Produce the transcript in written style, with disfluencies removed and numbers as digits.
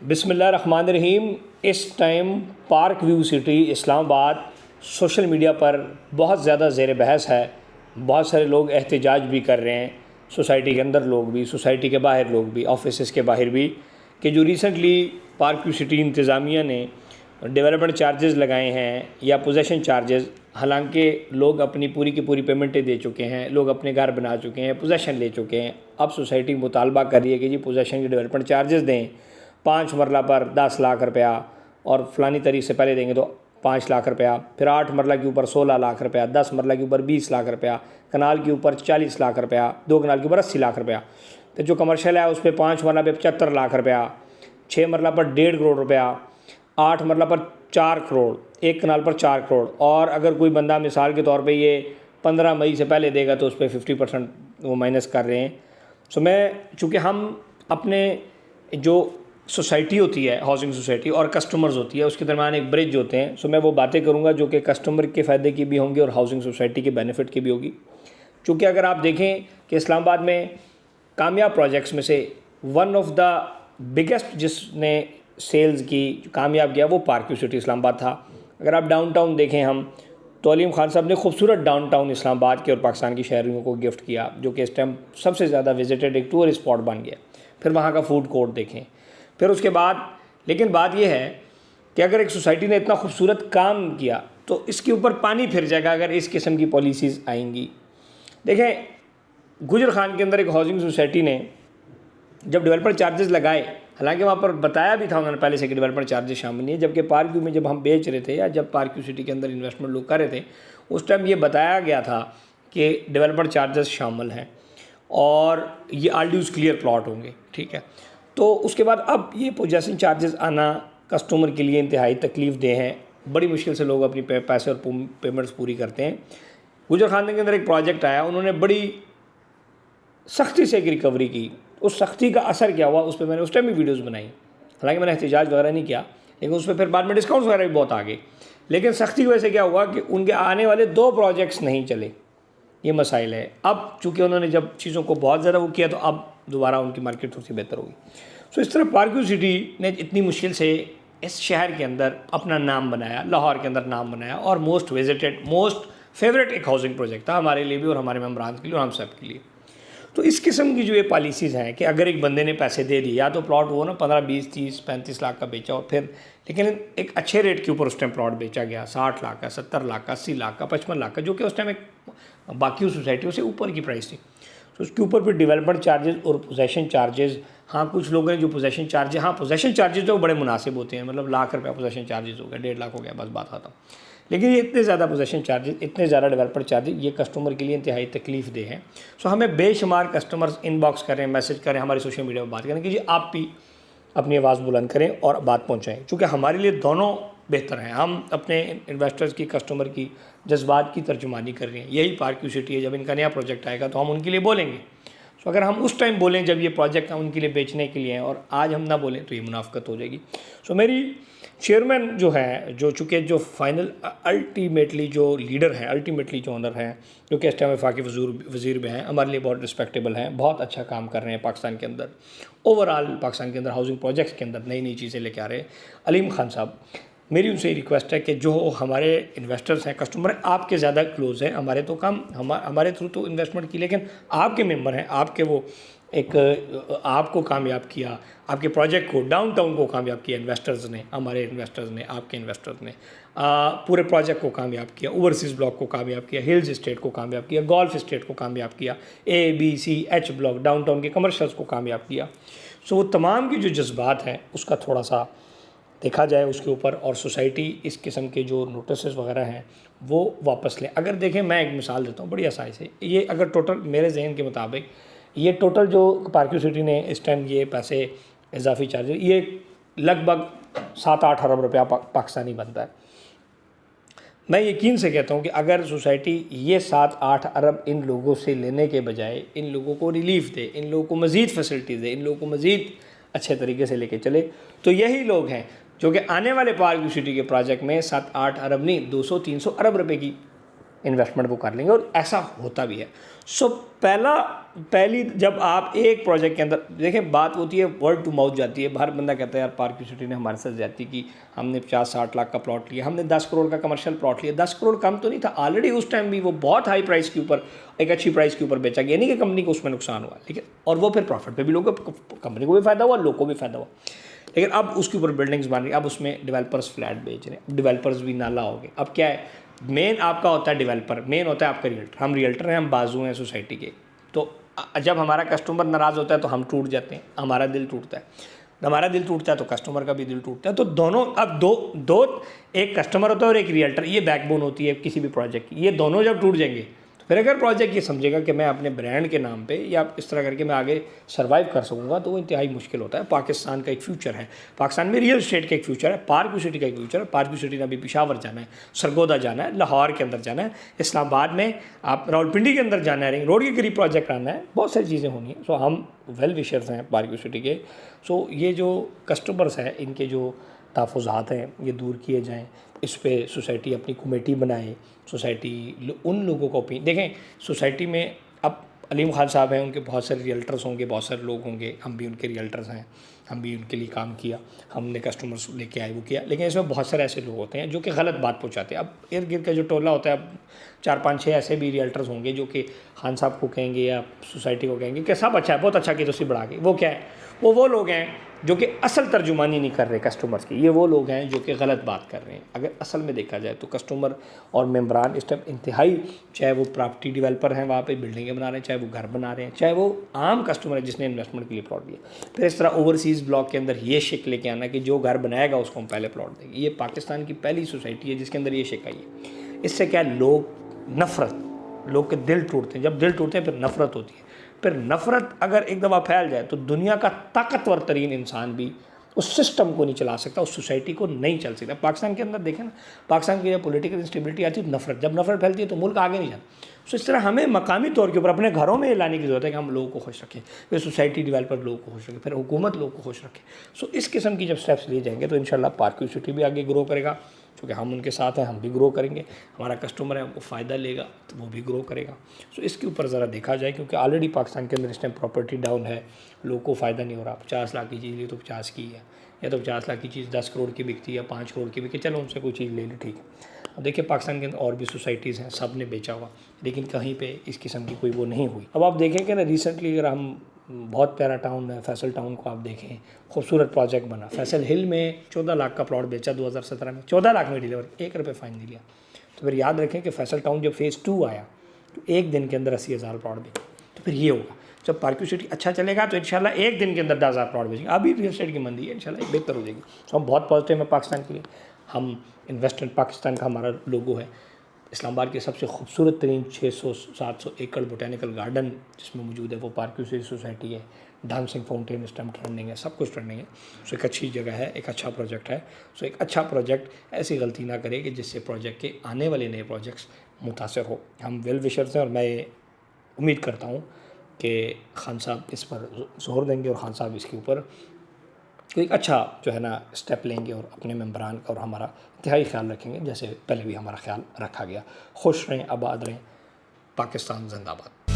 बिस्मिल्लाहिर्रहमानिर्रहीम। इस time park view city Islamabad social media पर बहुत ज़्यादा ज़ेर बहस है। बहुत सारे लोग एहतजाज भी कर रहे हैं, सोसाइटी के अंदर लोग भी, सोसाइटी के बाहर लोग भी, ऑफिस के बाहर भी, कि जो रिसेंटली पार्क व्यू सिटी इंतज़ामिया ने डेवलपमेंट चार्जेस लगाए हैं या पोजेसन चार्जेस, हालांकि लोग अपनी पूरी की पूरी पेमेंटें दे चुके हैं, लोग अपने घर बना चुके हैं, पोजेसन ले चुके हैं। अब सोसाइटी मुतालबा कर रही है कि जी पोजेसन के डेवलपमेंट चार्जेस दें, 5 मरला पर 10 लाख रुपया, और फ़लानी तारीख से पहले देंगे तो 5 लाख रुपया, फिर 8 मरला के ऊपर 16 लाख रुपया, 10 मरला के ऊपर 20 लाख रुपया, कनाल के ऊपर 40 लाख रुपया, 2 कनाल के ऊपर 80 लाख रुपया, तो जो कमर्शियल है उस पर 5 मरला पे 75 लाख रुपया, 6 मरला पर 1.5 करोड़ रुपया, 8 मरला पर 4 करोड़, 1 कनाल पर 4 करोड़। और अगर कोई बंदा मिसाल के तौर पे ये 15 मई से पहले देगा तो उस पर 50% वो माइनस कर रहे हैं। सो मैं चूँकि हम अपने जो सोसाइटी होती है, हाउसिंग सोसाइटी, और कस्टमर्स होती है, उसके दरमियान एक ब्रिज होते हैं। सो मैं वो बातें करूँगा जो कि कस्टमर के फ़ायदे की भी होंगी और हाउसिंग सोसाइटी के बेनिफिट की भी होगी। चूँकि अगर आप देखें कि इस्लामाबाद में कामयाब प्रोजेक्ट्स में से वन ऑफ द बिगेस्ट जिसने सेल्स की कामयाब किया वो पार्क व्यू सिटी इस्लामाबाद था। अगर आप डाउनटाउन देखें हम तो अलीम खान साहब ने खूबसूरत डाउनटाउन इस्लामाबाद के और पाकिस्तान की शहरियों को गिफ्ट किया, जो कि इस टाइम सबसे ज़्यादा विजिटेड एक टूरिस्ट स्पॉट बन गया। फिर वहाँ का फूड कोर्ट देखें, फिर उसके बाद, लेकिन बात यह है कि अगर एक सोसाइटी ने इतना खूबसूरत काम किया तो इसके ऊपर पानी फिर जाएगा अगर इस किस्म की पॉलिसीज़ आएंगी। देखें, गुजर खान के अंदर एक हाउसिंग सोसाइटी ने जब डेवलपमेंट चार्जेस लगाए, हालांकि वहाँ पर बताया भी था उन्होंने पहले से कि डेवलपमेंट चार्जेस शामिल नहीं है, जबकि पार्क व्यू में जब हम बेच रहे थे या जब पार्क व्यू सिटी के अंदर इन्वेस्टमेंट लोग कर रहे थे उस टाइम ये बताया गया था कि डेवलपमेंट चार्जेस शामिल हैं और ये ऑल ड्यूज़ क्लियर प्लॉट होंगे, ठीक है। तो उसके बाद अब ये पोजेसन चार्जेस आना कस्टमर के लिए इंतहाई तकलीफ़ दे हैं। बड़ी मुश्किल से लोग अपनी पैसे और पेमेंट्स पूरी करते हैं। गुजर खान के अंदर एक प्रोजेक्ट आया, उन्होंने बड़ी सख्ती से एक रिकवरी की। उस सख्ती का असर क्या हुआ उस पर मैंने उस टाइम भी वीडियोज़ बनाई, हालांकि मैंने एहतजाज वगैरह नहीं किया, लेकिन उस पर फिर बाद में डिस्काउंट्स वगैरह भी बहुत आ गए। लेकिन सख्ती की वजह से क्या हुआ कि उनके आने वाले 2 प्रोजेक्ट्स नहीं चले। ये मसाइल है। अब चूँकि उन्होंने जब चीज़ों को बहुत ज़्यादा वो किया तो अब दोबारा उनकी मार्केट थोड़ी सी बेहतर होगी। सो इस तरह पार्क व्यू सिटी ने इतनी मुश्किल से इस शहर के अंदर अपना नाम बनाया, लाहौर के अंदर नाम बनाया, और मोस्ट विजिटेड, मोस्ट फेवरेट एक हाउसिंग प्रोजेक्ट था हमारे लिए भी और हमारे मेम्बरान के लिए और हम सब के लिए। तो इस किस्म की जो ये पॉलिसीज़ हैं कि अगर एक बंदे ने पैसे दे दिए, या तो प्लॉट वो ना 15, 20, 30, 35 लाख का बेचा और फिर, लेकिन एक अच्छे रेट के ऊपर उस टाइम प्लॉट बेचा गया 60 लाख का, 70 लाख का, 80 लाख का, 55 लाख का, जो कि उस टाइम एक बाकी सोसाइटियों से ऊपर की प्राइस थी। तो उसके ऊपर फिर डेवलपमेंट चार्जेस और पोजेसन चार्जेस, हाँ कुछ लोगों ने जो पोजेसन चार्जेस, हाँ पोजेसन चार्जेस तो बड़े मुनासिब होते हैं, मतलब लाख रुपया पोजेसन चार्जेस हो गया, 1.5 लाख हो गया, बस बात खत्म। लेकिन ये इतने ज़्यादा पोजेसन चार्जेस, इतने ज़्यादा डेवलपमेंट चार्जेस, ये कस्टमर के लिए इंतहाई तकलीफ दे हैं। सो हमें बेशुमार कस्टमर्स इनबॉक्स करें, मैसेज करें, हमारी सोशल मीडिया पर बात करें कि जी आप भी अपनी आवाज़ बुलंद करें और बात पहुँचाएँ, क्योंकि हमारे लिए दोनों बेहतर हैं। हम अपने इन्वेस्टर्स की, कस्टमर की जज्बात की तर्जुमानी कर रहे हैं। यही पार्क व्यू सिटी है, जब इनका नया प्रोजेक्ट आएगा तो हम उनके लिए बोलेंगे। तो अगर हम उस टाइम बोलें जब ये प्रोजेक्ट हम उनके लिए बेचने के लिए हैं और आज हम ना बोलें तो ये मुनाफ़कत हो जाएगी। सो मेरी चेयरमैन जो है, जो चूँकि जो फाइनल अल्टीमेटली जो लीडर हैं, अल्टीमेटली जो ओनर हैं, जो कि इस टाइम वफाकी वज़ीर भी हैं, हमारे लिए बहुत रिस्पेक्टेबल हैं, बहुत अच्छा काम कर रहे हैं पाकिस्तान के अंदर, ओवरऑल पाकिस्तान के अंदर हाउसिंग प्रोजेक्ट्स के अंदर नई नई चीज़ें लेके आ रहे हैं। अलीम खान साहब, मेरी उनसे रिक्वेस्ट है कि जो हमारे इन्वेस्टर्स हैं, कस्टमर हैं, आपके ज़्यादा क्लोज़ हैं, हमारे तो कम, हमारे थ्रू तो इन्वेस्टमेंट की, लेकिन आपके मेंबर हैं, आपके वो एक आपको कामयाब किया, आपके प्रोजेक्ट को, डाउनटाउन को कामयाब किया इन्वेस्टर्स ने, हमारे इन्वेस्टर्स ने, आपके इन्वेस्टर्स ने पूरे प्रोजेक्ट को कामयाब किया, ओवरसीज़ ब्लॉक को कामयाब किया, हिल्स स्टेट को कामयाब किया, गोल्फ स्टेट को कामयाब किया, A, B, C, H block, downtown के कमर्शियल्स को कामयाब किया। सो वो तमाम की जो जज्बात हैं उसका थोड़ा सा देखा जाए उसके ऊपर, और सोसाइटी इस किस्म के जो नोटिस वगैरह हैं वो वापस लें। अगर देखें, मैं एक मिसाल देता हूँ बड़ी आसानी से, ये अगर टोटल मेरे जहन के मुताबिक ये टोटल जो पार्क व्यू सिटी ने इस टाइम ये पैसे इजाफी चार्जेस, ये लगभग 7-8 अरब रुपया पाकिस्तानी बनता है। मैं यकीन से कहता हूँ कि अगर सोसाइटी ये 7-8 अरब इन लोगों से लेने के बजाय इन लोगों को रिलीफ दे, इन लोगों को मज़ीद फैसिलिटीज़ दे, इन लोगों को मज़ीद अच्छे तरीके से लेके चले, तो यही लोग हैं जो कि आने वाले पार्क व्यू सिटी के प्रोजेक्ट में 7-8 अरब नहीं, 200-300 अरब रुपए की इन्वेस्टमेंट वो कर लेंगे, और ऐसा होता भी है। सो पहली जब आप एक प्रोजेक्ट के अंदर देखें, बात होती है वर्ड टू माउथ जाती है, हर बंदा कहता है यार पार्क व्यू सिटी ने हमारे साथ ज्यादती की, हमने 50-60 लाख का प्लॉट लिया, हमने 10 करोड़ का कमर्शियल प्लॉट लिया। 10 करोड़ कम तो नहीं था, ऑलरेडी उस टाइम भी वो बहुत हाई प्राइस के ऊपर, एक अच्छी प्राइस के ऊपर बेचा गया, नहीं कि कंपनी को उसमें नुकसान हुआ, लेकिन और वो फिर प्रॉफिट पे भी लोगों को, कंपनी को भी फ़ायदा हुआ, लोगों को भी फ़ायदा हुआ। लेकिन अब उसके ऊपर बिल्डिंग्स बन रही, अब उसमें डेवलपर्स फ्लैट बेच रहे हैं, डेवलपर्स भी नाला हो गए। अब क्या है, मेन आपका होता है डेवलपर, मेन होता है आपका रियल्टर। हम रियल्टर हैं, हम बाजू हैं सोसाइटी के। तो जब हमारा कस्टमर नाराज़ होता है तो हम टूट जाते हैं, हमारा दिल टूटता है, हमारा दिल टूटता है तो कस्टमर का भी दिल टूटता है। तो दोनों, अब दो एक कस्टमर होता है और एक रियल्टर, ये बैकबोन होती है किसी भी प्रोजेक्ट की। ये दोनों जब टूट जाएंगे तो फिर अगर प्रोजेक्ट ये समझेगा कि मैं अपने ब्रांड के नाम पे या इस तरह करके मैं आगे सर्वाइव कर सकूंगा, तो वो इंतहाई मुश्किल होता है। पाकिस्तान का एक फ्यूचर है, पाकिस्तान में रियल एस्टेट का एक फ्यूचर है, पार्क व्यू सिटी का एक फ्यूचर है। पार्क व्यू सिटी ने अभी पेशावर जाना है, सरगोदा जाना है, लाहौर के अंदर जाना है, इस्लामाबाद में, आप रावलपिंडी के अंदर जाना है, रिंग रोड के करीब प्रोजेक्ट आना है, बहुत सारी चीज़ें होनी है। सो हम वेल विशर्स हैं पार्क व्यू सिटी के। सो ये जो कस्टमर्स हैं, इनके जो तहफ़्फ़ुज़ात हैं ये दूर किए जाएँ, इस पर सोसाइटी अपनी कमेटी बनाए, सोसाइटी उन लोगों को देखें। सोसाइटी में अब अलीम खान साहब हैं, उनके बहुत सारे रियल्टर्स होंगे, बहुत सारे लोग होंगे, हम भी उनके रियल्टर्स हैं, हम भी उनके लिए काम किया, हमने कस्टमर्स लेके आए, वो किया। लेकिन इसमें बहुत सारे ऐसे लोग होते हैं जो कि गलत बात पहुंचाते हैं। अब इर्द गिर्द का जो टोला होता है, अब 4-5-6 ऐसे भी रियल्टर्स होंगे जो कि खान साहब को कहेंगे या सोसाइटी को कहेंगे कि सब अच्छा है, बहुत अच्छा किया तो बढ़ा के। वो क्या है, वो लोग हैं जो कि असल तर्जुमानी नहीं कर रहे कस्टमर्स की। ये वो लोग हैं जो कि गलत बात कर रहे हैं। अगर असल में देखा जाए तो कस्टमर और मेम्बरान इस टाइम इंतहाई, चाहे वो प्रॉपर्टी डेवलपर हैं, वहाँ पे बिल्डिंगें बना रहे हैं, चाहे वो घर बना रहे हैं, चाहे वो आम कस्टमर है जिसने इन्वेस्टमेंट के लिए प्लॉट लिया। फिर इस तरह ओवरसीज़ ब्लॉक के अंदर ये शिक लेके आना कि जो घर बनाएगा उसको हम पहले प्लॉट देंगे। ये पाकिस्तान की पहली सोसाइटी है जिसके अंदर ये शिक आई है। इससे क्या, लोग नफ़रत, लोग के दिल टूटते हैं। जब दिल टूटते हैं फिर नफ़रत होती है। फिर नफ़रत अगर एक दफ़ा फैल जाए तो दुनिया का ताकतवर तरीन इंसान भी उस सिस्टम को नहीं चला सकता, उस सोसाइटी को नहीं चल सकता। पाकिस्तान के अंदर देखें ना, पाकिस्तान की जब पॉलिटिकल इंस्टेबिलिटी आती है तो नफ़रत, जब नफ़रत फैलती है तो मुल्क आगे नहीं जाता। सो इस तरह हमें मकामी तौर के ऊपर अपने घरों में लाने की ज़रूरत है कि हम लोगों को खुश रखें, फिर सोसाइटी डेवलपर लोगों को खुश रखें, फिर हुकूमत लोगों को खुश रखे। सो इस किस्म की जब स्टेप्स लिए जाएंगे तो इंशाल्लाह पार्क व्यू सिटी भी आगे ग्रो करेगा, क्योंकि हम उनके साथ हैं, हम भी ग्रो करेंगे, हमारा कस्टमर है वो फ़ायदा लेगा तो वो भी ग्रो करेगा। सो इसके ऊपर ज़रा देखा जाए, क्योंकि ऑलरेडी पाकिस्तान के अंदर इस टाइम प्रॉपर्टी डाउन है, लोगों को फ़ायदा नहीं हो रहा। 50 लाख की चीज़ ये तो 50 की है, या तो 50 लाख की चीज़ 10 करोड़ की बिकती है या 5 करोड़ की बिकती है, चलो उनसे कोई चीज़ ले ली, ठीक है। अब देखिए पाकिस्तान के अंदर और भी सोसाइटीज़ हैं, सब ने बेचा हुआ, लेकिन कहीं पे इस किस्म की कोई वो नहीं हुई। अब आप देखें कि ना, रिसेंटली अगर हम, बहुत प्यारा टाउन है फैसल टाउन को आप देखें, खूबसूरत प्रोजेक्ट बना। फैसल हिल में 14 लाख का प्लॉट बेचा 2017 में, 14 लाख में डिलीवर, 1 रुपये फ़ाइन नहीं लिया। तो फिर याद रखें कि फैसल टाउन जब फेज़ 2 आया तो एक दिन के अंदर 80,000 प्लॉट बिके। तो फिर ये होगा, जब पार्क व्यू सिटी अच्छा चलेगा तो इंशाल्लाह एक दिन के अंदर 10,000 प्लॉट बेचेंगे। अभी रियल एस्टेट की मंदी है, इंशाल्लाह बेहतर हो जाएगी। तो हम बहुत पॉजिटिव हैं पाकिस्तान के लिए। हम इन्वेस्टमेंट, पाकिस्तान का हमारा लोगो है। इस्लामाबाद के सबसे खूबसूरत तरीन 600-700 एकड़ बोटेनिकल गार्डन जिसमें मौजूद है वो पार्क व्यू सिटी सोसाइटी है। डांसिंग फाउंटेन इस टाइम ट्रेंडिंग है, सब कुछ ट्रेंडिंग है। सो एक अच्छी जगह है, एक अच्छा प्रोजेक्ट है। सो एक अच्छा प्रोजेक्ट ऐसी गलती ना करे कि जिससे प्रोजेक्ट के आने वाले नए प्रोजेक्ट्स मुतासर हो। हम वेल विशर्स हैं और मैं उम्मीद करता हूँ कि खान साहब इस पर जोर देंगे और खान साहब इसके ऊपर एक अच्छा जो है ना स्टेप लेंगे और अपने मेम्बरान का और हमारा इंतहाई ख्याल रखेंगे, जैसे पहले भी हमारा ख्याल रखा गया। खुश रहें, आबाद रहें, पाकिस्तान जिंदाबाद।